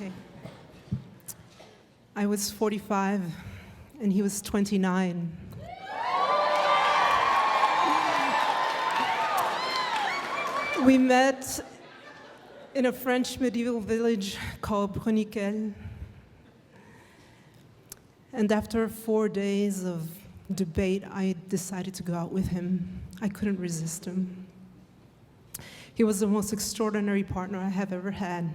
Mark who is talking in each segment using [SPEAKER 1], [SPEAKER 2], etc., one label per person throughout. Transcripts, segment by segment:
[SPEAKER 1] Okay. I was 45 and he was 29. We met in a French medieval village called Bruniquel. And after 4 days of debate, I decided to go out with him. I couldn't resist him. He was the most extraordinary partner I have ever had.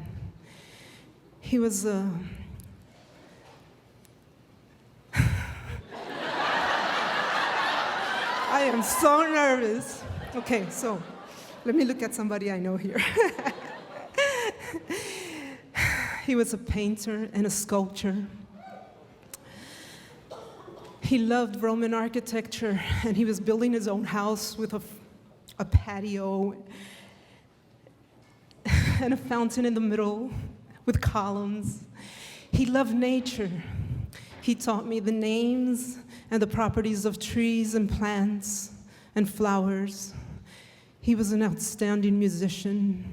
[SPEAKER 1] He was I am so nervous. Okay, so let me look at somebody I know here. He was a painter and a sculptor. He loved Roman architecture, and he was building his own house with a patio and a fountain in the middle with columns. He loved nature. He taught me the names and the properties of trees and plants and flowers. He was an outstanding musician.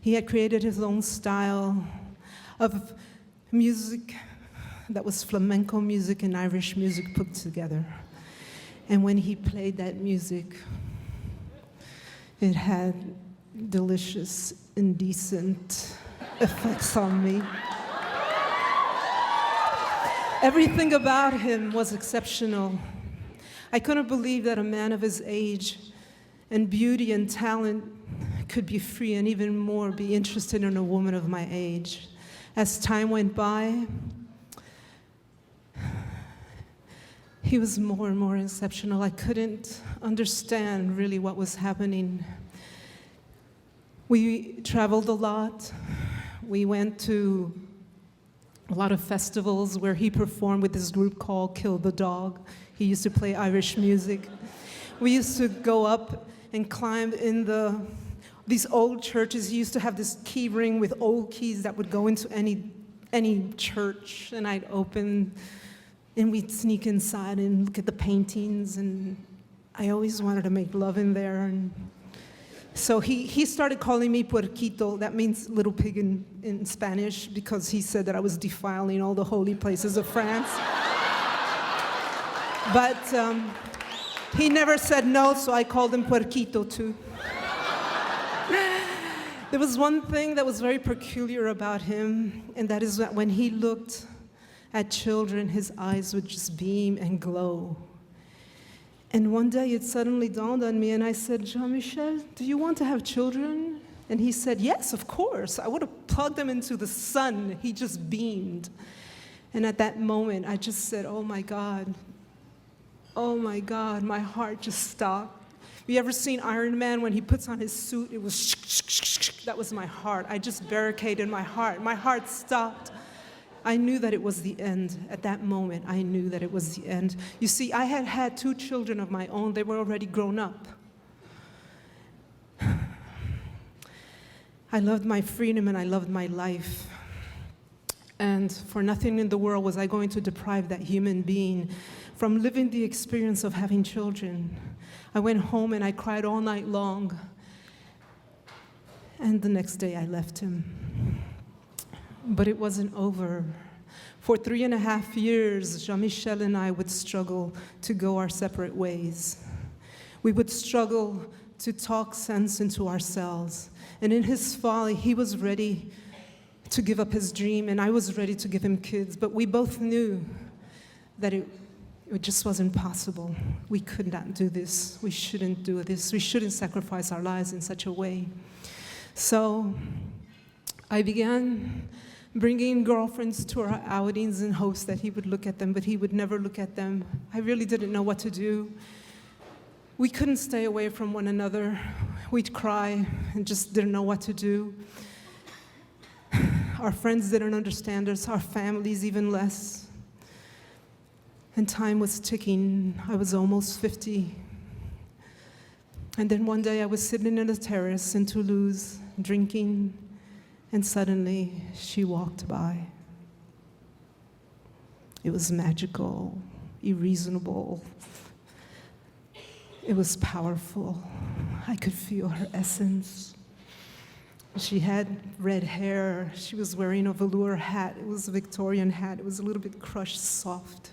[SPEAKER 1] He had created his own style of music that was flamenco music and Irish music put together. And when he played that music, it had delicious, indecent effects on me. Everything about him was exceptional. I couldn't believe that a man of his age and beauty and talent could be free and even more be interested in a woman of my age. As time went by, he was more and more exceptional. I couldn't understand really what was happening. We traveled a lot. We went to a lot of festivals where he performed with this group called Kill the Dog. He used to play Irish music. We used to go up and climb in these old churches. He used to have this key ring with old keys that would go into any church, and I'd open, and we'd sneak inside and look at the paintings, and I always wanted to make love in there. And so he started calling me Puerquito. That means little pig in Spanish, because he said that I was defiling all the holy places of France. But he never said no, so I called him Puerquito too. There was one thing that was very peculiar about him, and that is that when he looked at children, his eyes would just beam and glow. And one day it suddenly dawned on me, and I said, Jean-Michel, do you want to have children? And he said, yes, of course. I would have plugged them into the sun. He just beamed. And at that moment, I just said, oh my God, my heart just stopped. Have you ever seen Iron Man when he puts on his suit? It was that was my heart. I just barricaded my heart. My heart stopped. I knew that it was the end. At that moment, I knew that it was the end. You see, I had had 2 children of my own. They were already grown up. I loved my freedom and I loved my life. And for nothing in the world was I going to deprive that human being from living the experience of having children. I went home and I cried all night long. And the next day I left him. But it wasn't over. For 3.5 years, Jean-Michel and I would struggle to go our separate ways. We would struggle to talk sense into ourselves. And in his folly, he was ready to give up his dream, and I was ready to give him kids. But we both knew that it just wasn't possible. We could not do this. We shouldn't do this. We shouldn't sacrifice our lives in such a way. So I began bringing girlfriends to our outings in hopes that he would look at them, but he would never look at them. I really didn't know what to do. We couldn't stay away from one another. We'd cry and just didn't know what to do. Our friends didn't understand us, our families even less. And time was ticking. I was almost 50. And then one day I was sitting in a terrace in Toulouse, drinking, and suddenly she walked by. It was magical, irreasonable. It was powerful. I could feel her essence. She had red hair. She was wearing a velour hat. It was a Victorian hat. It was a little bit crushed soft.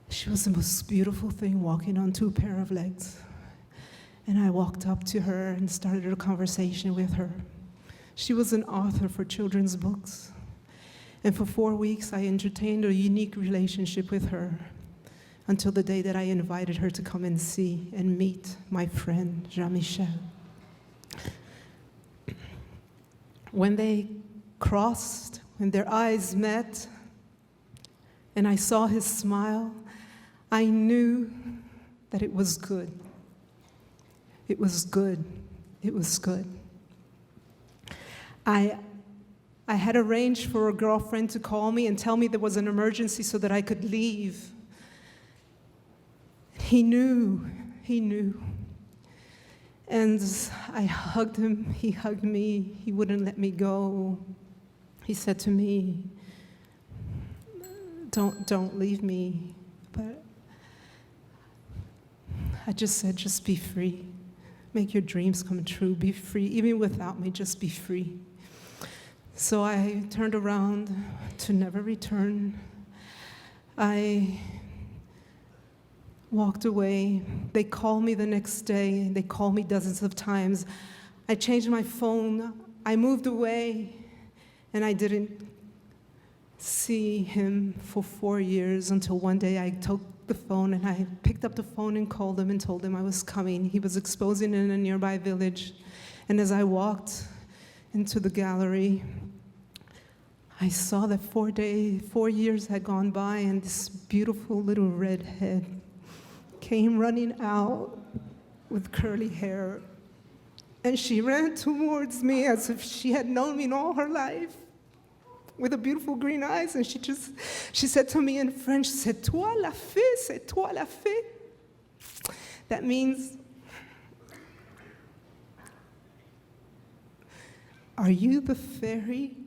[SPEAKER 1] She was the most beautiful thing walking on two pair of legs. And I walked up to her and started a conversation with her. She was an author for children's books. And for 4 weeks, I entertained a unique relationship with her until the day that I invited her to come and see and meet my friend, Jean-Michel. When they crossed, when their eyes met, and I saw his smile, I knew that it was good. It was good. It was good. I had arranged for a girlfriend to call me and tell me there was an emergency so that I could leave. He knew. And I hugged him, he hugged me, he wouldn't let me go. He said to me, don't leave me. But I just said, just be free. Make your dreams come true, be free. Even without me, just be free. So I turned around to never return. I walked away. They called me the next day. They called me dozens of times. I changed my phone. I moved away, and I didn't see him for 4 years until one day I took the phone and I picked up the phone and called him and told him I was coming. He was exposing in a nearby village. And as I walked into the gallery, I saw that 4 years had gone by, and this beautiful little redhead came running out with curly hair. And she ran towards me as if she had known me all her life, with the beautiful green eyes, and she said to me in French, "C'est toi la fée, c'est toi la fée." That means, "Are you the fairy